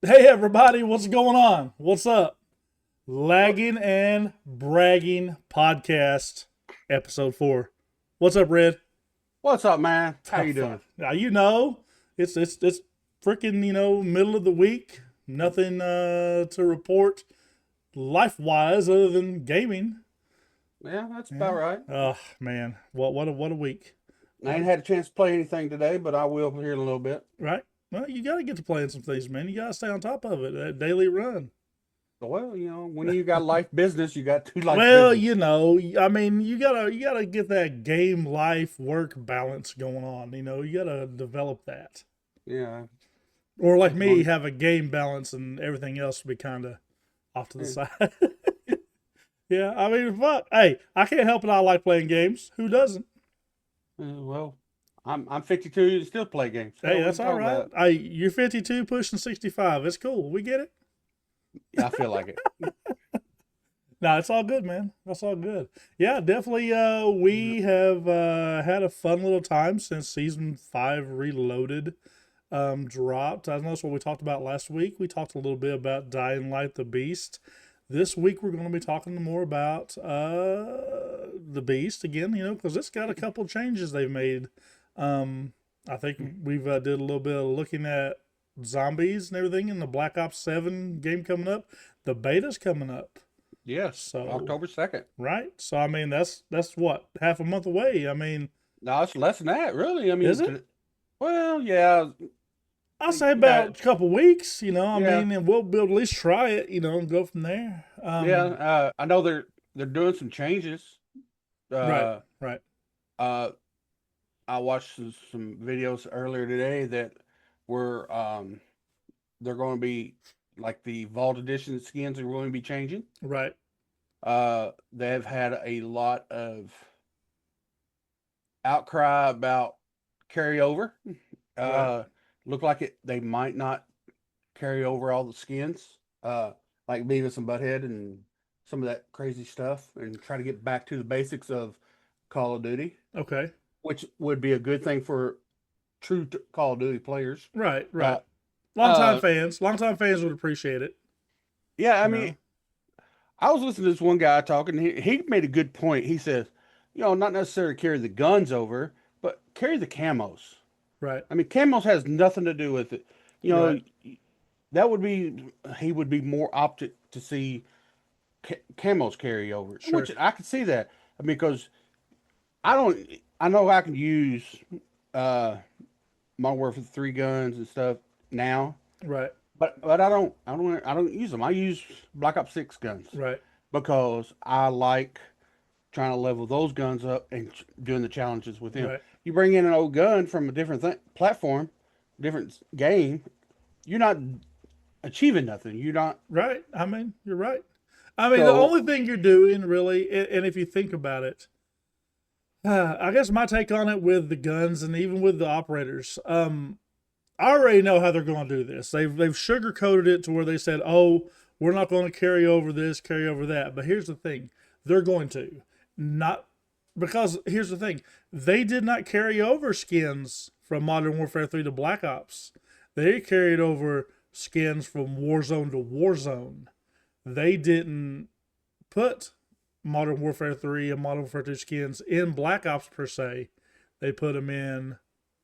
Hey everybody, what's going on? What's up? Lagging and Bragging Podcast, episode 4. What's up, Red? What's up, man? How Oh you fuck. doing? Now it's freaking, middle of the week. Nothing to report life wise other than gaming. Yeah, that's about Yeah. right. Oh man. What a week. I What ain't had a chance to play anything today, but I will here in a little bit. right? Well, you gotta get to playing some things, man. You gotta stay on top of it. That daily run. Well, when you got life business, you got two life Well, business. you gotta get that game life work balance going on. You gotta develop that. Yeah, Or like get me, on. have a game balance and everything else will be kind of off to the Yeah. side. Yeah, I mean, fuck. Hey, I can't help it. I like playing games. Who doesn't? Well, I'm 52 and still play games. Hey, Hell, what are that's you all talking right. about? Hey, you're 52, pushing 65. It's cool. We get it. Yeah, I feel like it. No, it's all good, man. That's all good. Yeah, definitely. We have had a fun little time since season 5 Reloaded dropped. I know that's what we talked about last week. We talked a little bit about Dying Light the Beast. This week we're going to be talking more about the Beast again. Because it's got a couple changes they've made. I think we've did a little bit of looking at zombies and everything in the Black Ops 7 game coming up. The beta's coming up. Yes, So October 2nd. right. So I mean that's what, half a month away. I mean, No, it's less than that, really. is it? Well, yeah, I'll say yeah, about a couple weeks, I yeah, mean, and we'll be able to at least try it, and go from there. yeah. I know they're doing some changes. Right, Uh, right, uh, I watched some videos earlier today that were they're going to be like the Vault Edition skins are going to be changing. right, They've had a lot of outcry about carryover. right. Uh, Look like they might not carry over all the skins, like Beavis and Butthead and some of that crazy stuff, and try to get back to the basics of Call of Duty, Okay. which would be a good thing for true Call of Duty players. Right, right. Uh, Longtime uh, fans, longtime fans would appreciate it. yeah, I You mean, know. I was listening to this one guy talking. He made a good point. He says, not necessarily carry the guns over, but carry the camos. Right, I mean, camos has nothing to do with it. You right. know, that would be he would be more opted to see camos carry over, Sure. which I could see that. I mean, because I don't, I know I can use uh Modern Warfare 3 guns and stuff now, Right, but I don't use them. I use Black Ops 6 guns right. because I like trying to level those guns up and doing the challenges with them. Right. You bring in an old gun from a different platform, different game, you're not achieving nothing. You're not. Right. I mean, you're right. I mean, the So only thing you're doing really, and if you think about it, I guess my take on it with the guns and even with the operators, I already know how they're going to do this. They've sugarcoated it to where they said, "Oh, we're not going to carry over this, carry over that." But here's the thing: they're going to not, because here's the thing: they did not carry over skins from Modern Warfare 3 to Black Ops. They carried over skins from Warzone to Warzone. They didn't put Modern Warfare 3 and Modern Warfare 2 skins in Black Ops per se. They put them in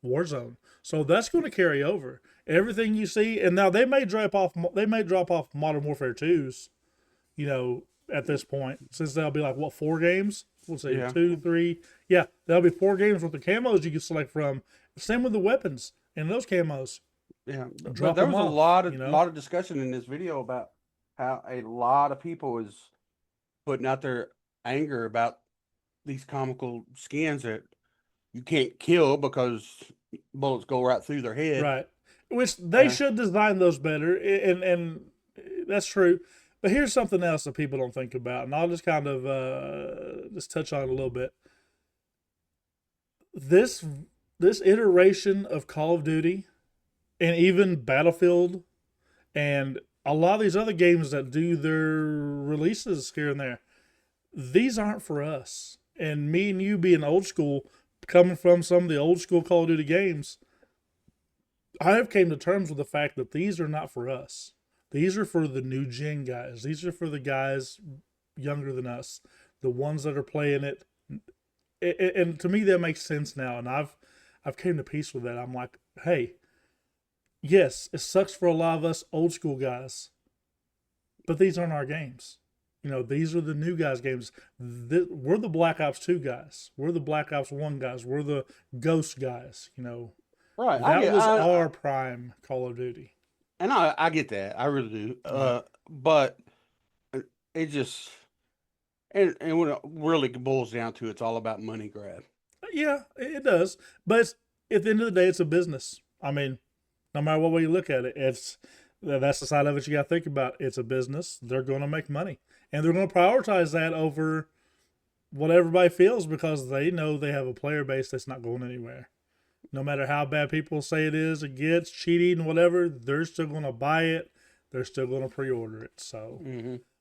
Warzone. So that's going to carry over. Everything you see, and now they may drop off. They may drop off Modern Warfare 2s. At this point, since that'll be like what, 4 games? We'll say yeah, 2, 3. Yeah, that'll be 4 games with the camos you can select from. Same with the weapons and those camos. yeah. But Drop there them was a off. lot of discussion in this video about how a lot of people is putting out their anger about these comical skins that you can't kill because bullets go right through their head. Right. Which they Uh, should design those better, and that's true. But here's something else that people don't think about, and I'll just kind of just touch on it a little bit. This this iteration of Call of Duty and even Battlefield and a lot of these other games that do their releases here and there, these aren't for us. And me and you being old school, coming from some of the old school Call of Duty games, I have came to terms with the fact that these are not for us. These are for the new gen guys. These are for the guys younger than us, the ones that are playing it. And to me, that makes sense now. And I've came to peace with that. I'm like, hey, yes, it sucks for a lot of us old school guys, but these aren't our games. These are the new guys' games. We're the Black Ops 2 guys. We're the Black Ops 1 guys. We're the Ghost guys. Right. That was our prime Call of Duty. And I get that. I really do. But it just, and when it really boils down to, it's all about money grab. Yeah, it does. But at the end of the day, it's a business. I mean, no matter what way you look at it, that's the side of it you got to think about. It's a business. They're going to make money. And they're going to prioritize that over what everybody feels because they know they have a player base that's not going anywhere. No matter how bad people say it gets, cheating, and whatever, they're still going to buy it. They're still going to pre-order it. So,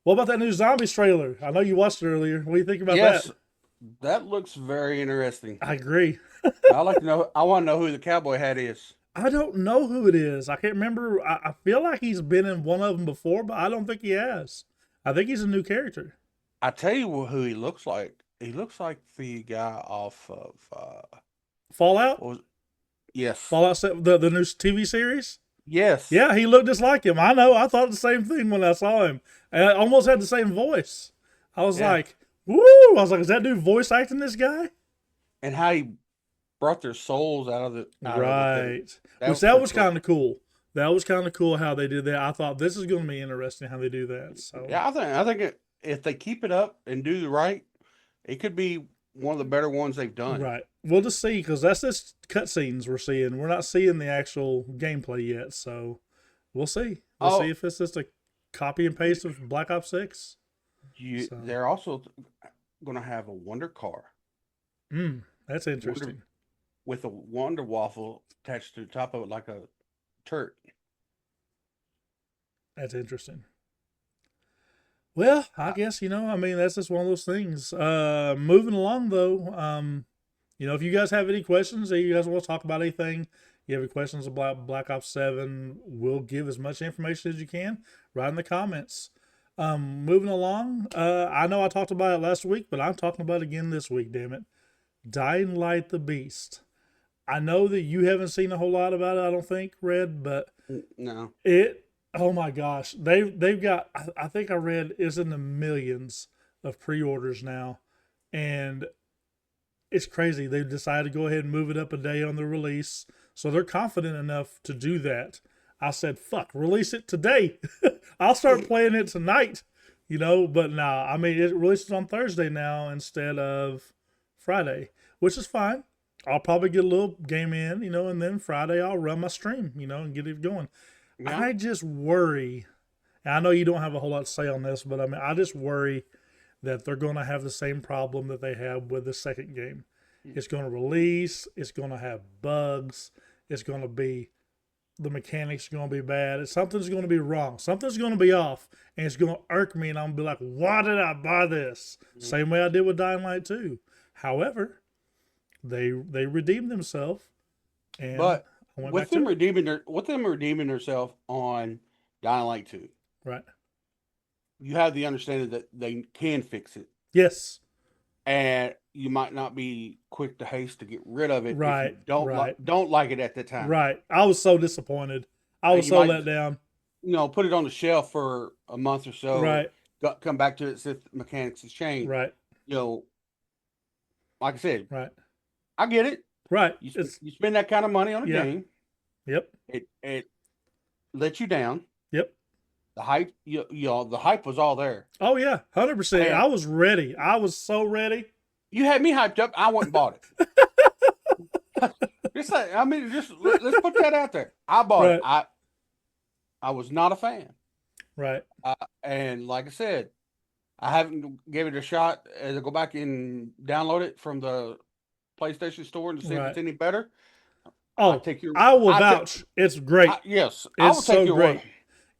What about that new Zombies trailer? I know you watched it earlier. What do you think about that? Yes, that looks very interesting. I agree. I like to know. I want to know who the cowboy hat is. I don't know who it is. I can't remember. I feel like he's been in one of them before, but I don't think he has. I think he's a new character. I tell you who he looks like. He looks like the guy off of Fallout? Yes. Fallout, the new TV series? Yes. Yeah, he looked just like him. I know. I thought the same thing when I saw him. And I almost had the same voice. I was like, woo! I was like, is that dude voice acting this guy? And how he brought their souls out of the right. That was kind of cool. That was kind of cool how they did that. I thought this is going to be interesting how they do that. So yeah, I think if they keep it up and do the right, it could be one of the better ones they've done. Right. We'll just see because that's just cutscenes we're seeing. We're not seeing the actual gameplay yet. So we'll see. We'll see if it's just a copy and paste of Black Ops 6. They're also going to have a Wonder Car. That's interesting. With a Wonder Waffle attached to the top of it like a turret. That's interesting. Well, I guess, that's just one of those things. Moving along, though, if you guys have any questions or you guys want to talk about anything, you have any questions about Black Ops 7, we'll give as much information as you can right in the comments. Moving along, I know I talked about it last week, but I'm talking about it again this week, damn it. Dying Light the Beast. I know that you haven't seen a whole lot about it, I don't think, Red, but no. Oh my gosh. They've got, I think I read, is in the millions of pre-orders now. And it's crazy. They've decided to go ahead and move it up a day on the release. So they're confident enough to do that. I said, fuck, release it today. I'll start playing it tonight. But nah, I mean, it releases on Thursday now instead of Friday, which is fine. I'll probably get a little game in, and then Friday I'll run my stream, and get it going. Yeah. I just worry, and I know you don't have a whole lot to say on this, but I mean, I just worry that they're going to have the same problem that they have with the second game. It's going to release, it's going to have bugs, it's going to be, the mechanics are going to be bad, something's going to be wrong, something's going to be off, and it's going to irk me, and I'm going to be like, why did I buy this? Same way I did with Dying Light 2. However, they redeemed themselves, and but with them redeeming themselves on Dying Light 2. Right. You have the understanding that they can fix it. Yes. And you might not be quick to haste to get rid of it. Right. If you don't like it at the time. Right. I was so disappointed. I was so let down. Put it on the shelf for a month or so. Right. Come back to it, see if the mechanics has changed. Right. Like I said. Right. I get it. Right. You spend that kind of money on a game. Yep. It lets you down. Yep. The hype, the hype was all there. Oh yeah, 100%. I was ready. I was so ready. You had me hyped up. I went and bought it. Let's put that out there. I bought it. I was not a fan. Right. And like I said, I haven't gave it a shot to go back and download it from the PlayStation Store and see if it's any better. Oh, I will vouch. It's great. Yes, it's so great. Word.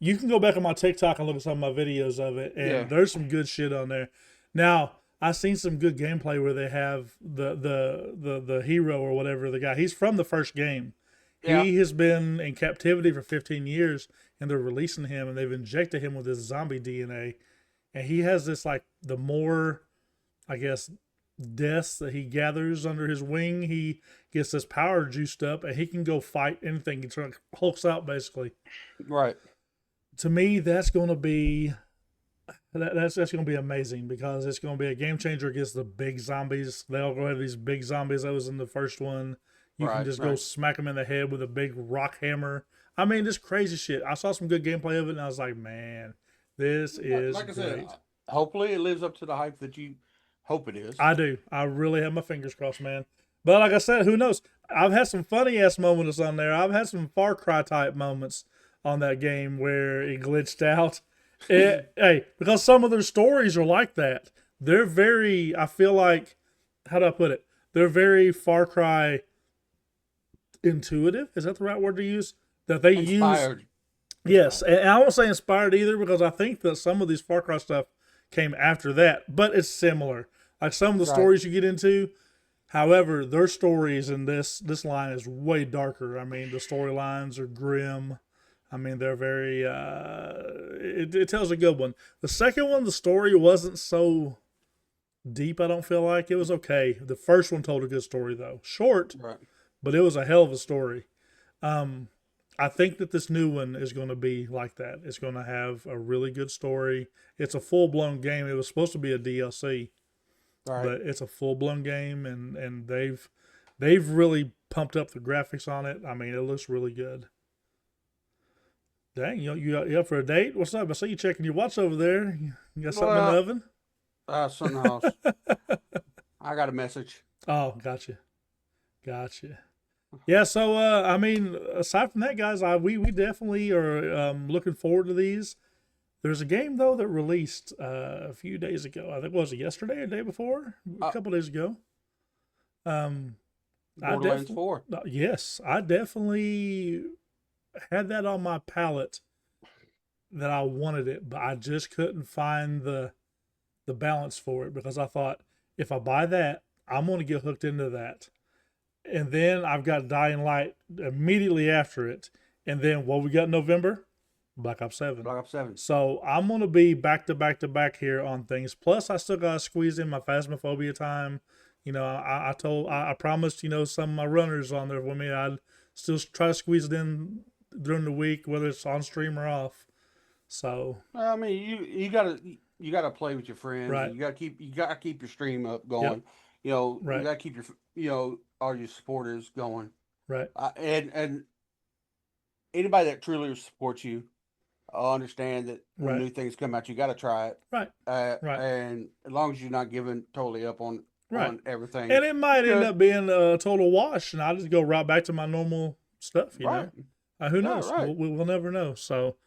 You can go back on my TikTok and look at some of my videos of it, and there's some good shit on there. Now, I've seen some good gameplay where they have the hero or whatever, the guy. He's from the first game. Yeah. He has been in captivity for 15 years, and they're releasing him, and they've injected him with this zombie DNA, and he has this like the more, I guess, deaths that he gathers under his wing, he gets this power juiced up, and he can go fight anything. He sort of hulks out basically. Right. To me, that's going to be that's going to be amazing because it's going to be a game changer against the big zombies. They all go have these big zombies that was in the first one. You can just go smack them in the head with a big rock hammer. I mean, this crazy shit. I saw some good gameplay of it, and I was like, man, this is like I great. said, hopefully it lives up to the hype that you hope it is. I do. I really have my fingers crossed, man. But like I said, who knows? I've had some funny ass moments on there. I've had some Far Cry type moments on that game where it glitched out. Hey, because some of their stories are like that. They're very, I feel like, how do I put it? They're very Far Cry intuitive. Is that the right word to use? That they Inspired. use. Yes, and I won't say inspired either because I think that some of these Far Cry stuff came after that, but it's similar. Like some of the stories you get into, however, their stories in this line is way darker. I mean, the storylines are grim. I mean, they're very. It tells a good one. The second one, the story wasn't so deep. I don't feel like it was okay. The first one told a good story though, short, but it was a hell of a story. I think that this new one is going to be like that. It's going to have a really good story. It's a full blown game. It was supposed to be a DLC, but it's a full blown game, and they've really pumped up the graphics on it. I mean, it looks really good. Dang, you up for a date? What's up? I see you checking your watch over there. You got something in the oven? Something else. I got a message. Oh, gotcha. Yeah, so I mean, aside from that, guys, we definitely are looking forward to these. There's a game though that released a few days ago. I think was it yesterday or the day before? A couple days ago. Borderlands 4. Yes, I definitely had that on my palette that I wanted it, but I just couldn't find the balance for it because I thought if I buy that, I'm going to get hooked into that. And then I've got Dying Light immediately after it. And then what we got in November? Black Ops 7. Black Ops 7. So I'm going to be back to back here on things. Plus, I still got to squeeze in my Phasmophobia time. You know, I promised, you know, some of my runners on there with me, I'd still try to squeeze it in during the week, whether it's on stream or off. So I mean, you gotta play with your friends. Right. You gotta keep your stream up going. Yep. You know, Right. you gotta keep all your supporters going. Right. And anybody that truly supports you, understand that when Right. new things come out, you got to try it. Right. Right. And as long as you're not giving totally up on everything, And it might end up being a total wash, and I'll just go right back to my normal stuff. You know, who knows? Right. We'll never know. So,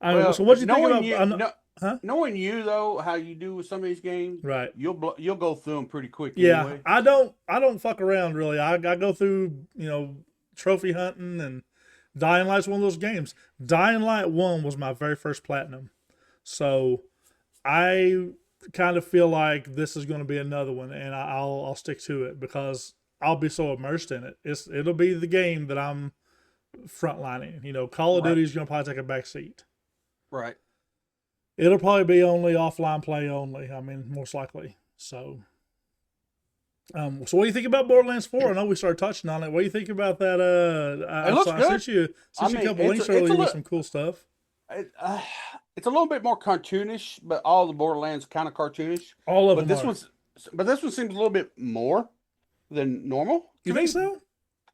so what do you think about? Knowing you though, how you do with some of these games, Right? You'll go through them pretty quick. Yeah, anyway. I don't fuck around really. I go through, you know, trophy hunting, and Dying Light's one of those games. Dying Light 1 was my very first platinum, so I kind of feel like this is going to be another one, and I'll stick to it because I'll be so immersed in it. It'll be the game that I'm frontlining. You know, Call of Duty is going to probably take a back seat. Right. It'll probably be only offline play only. I mean, most likely. So, so what do you think about Borderlands 4? I know we started touching on it. What do you think about that? It looks good. I sent you a couple links earlier with some cool stuff. It's a little bit more cartoonish, but all the Borderlands kind of cartoonish. All of them. But this one seems a little bit more than normal. You think so?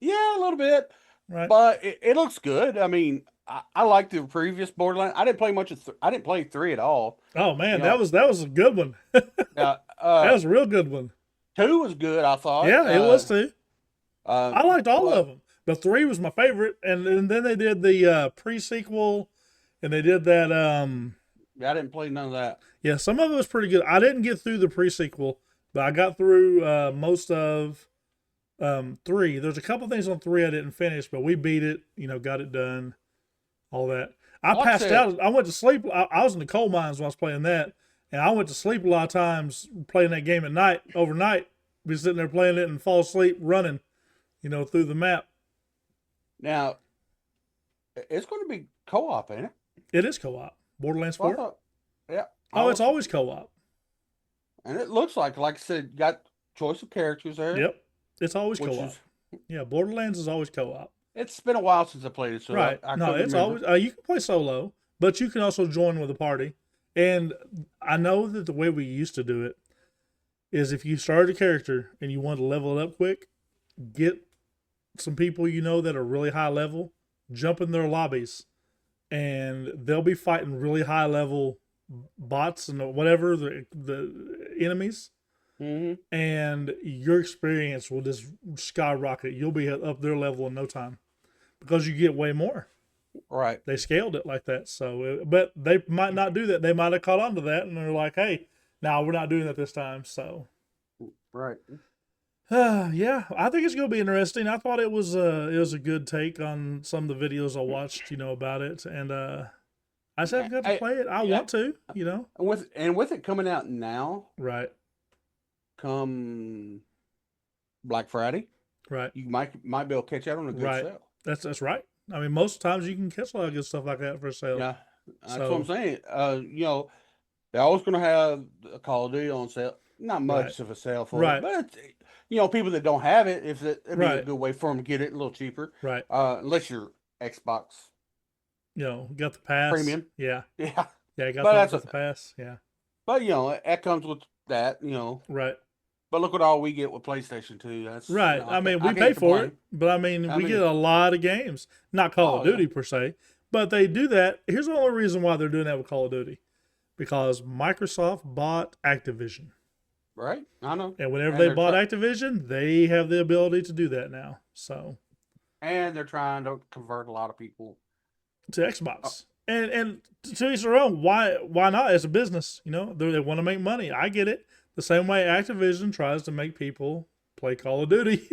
Yeah, a little bit. Right. But it looks good. I mean, I like the previous Borderlands. I didn't play much of. I didn't play 3 at all. Oh man, that was a good one. That was a real good one. 2 was good, I thought. Yeah, it was too. I liked all of them. But 3 was my favorite, and then they did the pre-sequel, and they did that. I didn't play none of that. Yeah, some of it was pretty good. I didn't get through the pre-sequel, but I got through most of 3. There's a couple things on 3 I didn't finish, but we beat it. You know, got it done. All that. I passed out. I went to sleep. I was in the coal mines when I was playing that, and I went to sleep a lot of times playing that game at night, overnight. Be sitting there playing it and fall asleep running, you know, through the map. Now it's going to be co-op, ain't it? It is co-op. Borderlands Well, I 4? thought, yeah, I Oh, it's was, always co-op. and it looks like I said, got choice of characters there, Yep. It's always which co-op. is. Yeah, Borderlands is always co-op. It's been a while since I played it, so Right. I No, couldn't it's remember. always you can play solo, but you can also join with a party. And I know that the way we used to do it is if you started a character and you wanted to level it up quick, get some people you know that are really high level, jump in their lobbies, and they'll be fighting really high level bots and whatever the enemies, Hmm. and your experience will just skyrocket. You'll be up their level in no time because you get way more. Right, They scaled it like that. So, but they might not do that. They might have caught on to that, and they're like, "Hey, now we're not doing that this time." So, right. yeah, I think it's gonna be interesting. I thought it was a good take on some of the videos I watched, about it, and I just haven't got to play it. I Yeah, want to, and with it coming out now, Right, come Black Friday, right, you might be able to catch out on a good right. sale. That's right. I mean, most times you can catch a lot of good stuff like that for sale. Yeah, that's what I'm So, saying. They're always going to have a Call of Duty on sale. Not right, much of a sale for it, right, but people that don't have it, if it'd be a right, good way for them to get it a little cheaper. right. Unless you're Xbox Got the pass. Premium. Yeah, Yeah, yeah. but Got the pass. Yeah, but that comes with that. right. But look at all we get with PlayStation 2. That's Right. I mean, I we pay can't for it, complain. but I mean, I we get mean, a lot of games. Not Call of oh yeah, Duty per se, but they do that. Here's the only reason why they're doing that with Call of Duty because Microsoft bought Activision. right. I know, And whenever and they they're bought trying. Activision, they have the ability to do that now. So, And they're trying to convert a lot of people. to Uh, Xbox. And to each their own. Why not? It's a business, they want to make money. I get it. The same way Activision tries to make people play Call of Duty.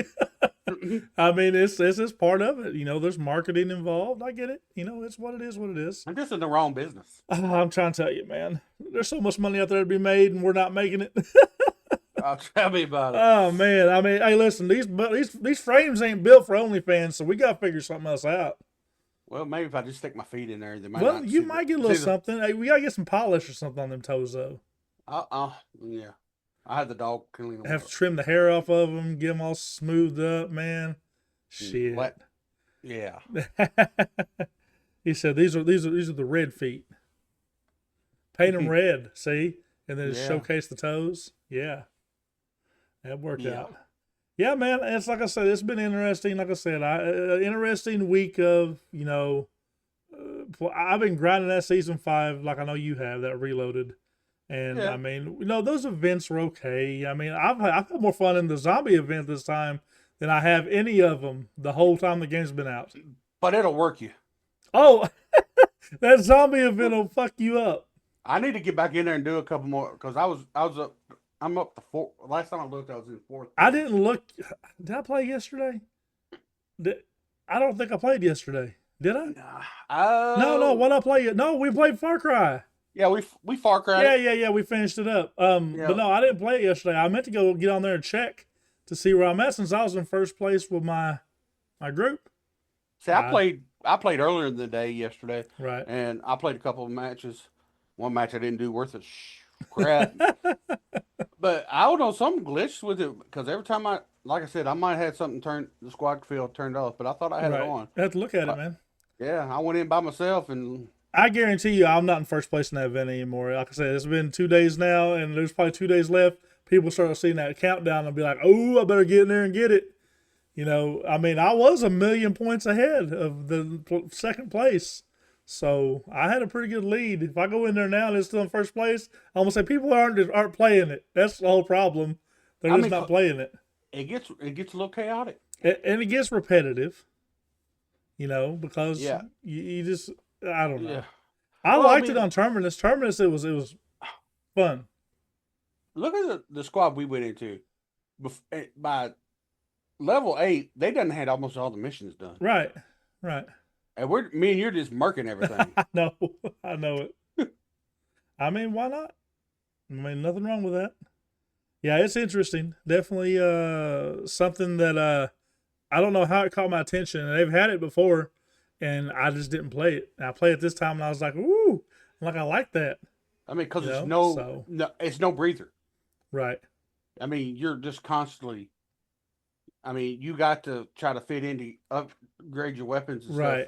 I mean, it's just part of it. There's marketing involved. I get it. It's what it is. What it is. I'm just in the wrong business. I'm trying to tell you, man. There's so much money out there to be made, and we're not making it. Tell me about it. Oh man. I mean, hey, listen. These frames ain't built for OnlyFans, so we gotta figure something else out. Well, maybe if I just stick my feet in there, they might Well, not you see might get a little the. something. Hey, we gotta get some polish or something on them toes, though. Yeah. I had the dog clean them Have to up. trim the hair off of them, get them all smoothed up, man. Shit. What? Yeah. He said these are the red feet. Paint them red, see, and then just Yeah. showcase the toes. Yeah, that worked Yeah. out. Yeah, man. It's like I said, it's been interesting. Like I said, interesting week of I've been grinding that season 5, like I know you have that Reloaded, and I Yeah. mean, those events are okay. I mean, I've had more fun in the zombie event this time than I have any of them the whole time the game's been out. But it'll work you. Oh, that zombie event will fuck you up. I need to get back in there and do a couple more because I was up. I'm up to 4. Last time I looked, I was in 4th I place. didn't look. Did I play yesterday? I don't think I played yesterday. Did I? No. Oh. What I play? No, we played Far Cry. Yeah, we Far Cry. Yeah. We finished it up. Yeah. But no, I didn't play it yesterday. I meant to go get on there and check to see where I'm at since I was in first place with my group. See, I played earlier in the day yesterday, Right. and I played a couple of matches. One match I didn't do worth a crap, but I don't know, something glitched with it because every time like I said, I might have had something the squad field turned off, but I thought I had it Right. on. I have to look at it, But, man. yeah, I went in by myself and I guarantee you, I'm not in first place in that event anymore. Like I said, it's been 2 days now, and there's probably 2 days left. People start seeing that countdown and be like, "Oh, I better get in there and get it." I mean, I was a million points ahead of the second place, so I had a pretty good lead. If I go in there now and it's still in first place, I'm gonna say people aren't playing it. That's the whole problem. They're I just mean, not playing it, it gets a little chaotic. and it gets repetitive. Because Yeah, you just I don't know. yeah. I Well, I liked it mean, on Terminus. Terminus, it was fun. look at the squad we went into. By level 8, they done had almost all the missions done, Right, right. and me and you're just murking everything. I know, I know it. I mean, why not? I mean, nothing wrong with that. Yeah, it's interesting. Definitely something that I don't know how it caught my attention. And they've had it before, and I just didn't play it. And I played it this time, and I was like, "Ooh!" I'm like, I like that. I mean, because You it's know, no, so no, it's no breather. right, I mean, you're just constantly. I mean, you got to try to fit in to upgrade your weapons and stuff right,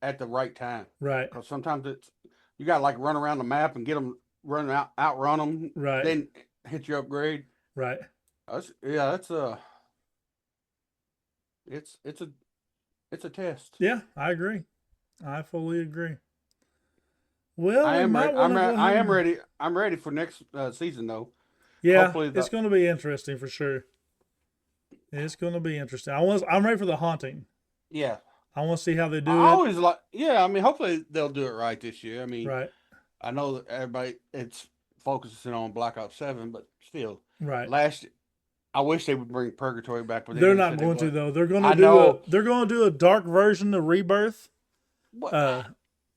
at the right time. right, Because sometimes it's you got to like run around the map and get them run out, outrun them, right, then hit your upgrade. right. Yeah, that's a it's a it's a test. Yeah, I agree. I fully agree. Well, we might want to go I ahead am and ready. I'm ready for next season though. yeah, Hopefully it's the going to be interesting for sure. It's going to be interesting. I'm ready for the haunting. yeah. I want to see how they I do it. always like yeah. I mean, hopefully they'll do it right this year. I mean, Right, I know that everybody it's focusing on Black Ops 7, but still, right. last I wish they would bring Purgatory back, but they They're never not said they going to would. though. They're going to I do a know dark version of Rebirth. what Uh,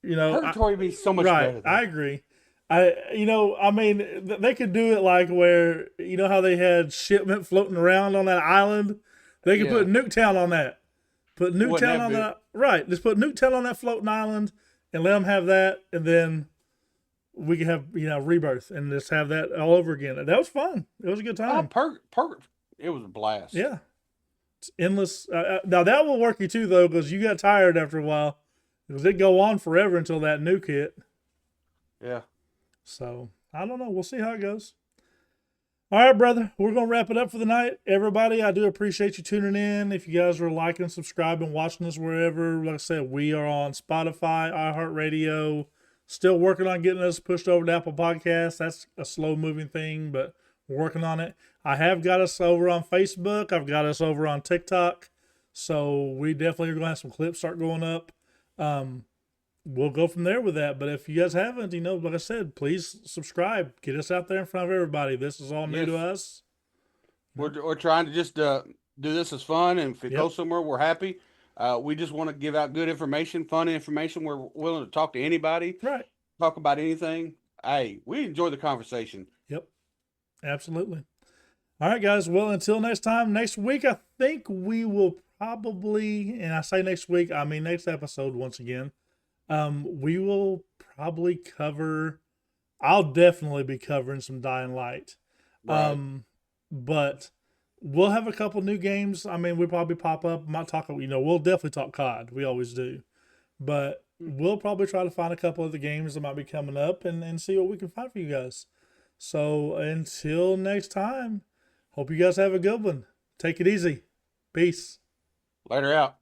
you know, Purgatory would be so much right. better I though. agree. I mean, they could do it like where you know how they had shipment floating around on that island. They could Yeah, put Nuketown on that. Put wouldn't Nuketown that on be? that. Right. Just put Nuketown on that floating island and let them have that, and then we can have Rebirth and just have that all over again. That was fun. It was a good Oh, time. it was a blast. Yeah. It's endless. Now that will work you too though, because you got tired after a while. Because it go on forever until that nuke hit. Yeah. So I don't know. We'll see how it goes. All right, brother. We're gonna wrap it up for the night. Everybody, I do appreciate you tuning in. If you guys are liking, subscribing, watching us wherever, like I said, we are on Spotify, iHeartRadio. Still working on getting us pushed over to Apple Podcasts. That's a slow moving thing, but we're working on it. I have got us over on Facebook. I've got us over on TikTok. So we definitely are gonna have some clips start going up. Um, we'll go from there with that. But if you guys haven't, like I said, please subscribe. Get us out there in front of everybody. This is all new Yes. to us. We're trying to just do this as fun, and if it Yep. goes somewhere, we're happy. We just want to give out good information, fun information. We're willing to talk to anybody, Right. talk about anything. Hey, we enjoy the conversation. Yep. Absolutely. All right, guys. Well, until next time, next week, I think we will probably, and I say next week, I mean next episode once again, we will probably cover, I'll definitely be covering some Dying Light. Right. But we'll have a couple new games. I mean, we probably pop up, might talk, we'll definitely talk COD. We always do. But we'll probably try to find a couple of the games that might be coming up and see what we can find for you guys. So until next time, hope you guys have a good one. Take it easy. Peace. Later out.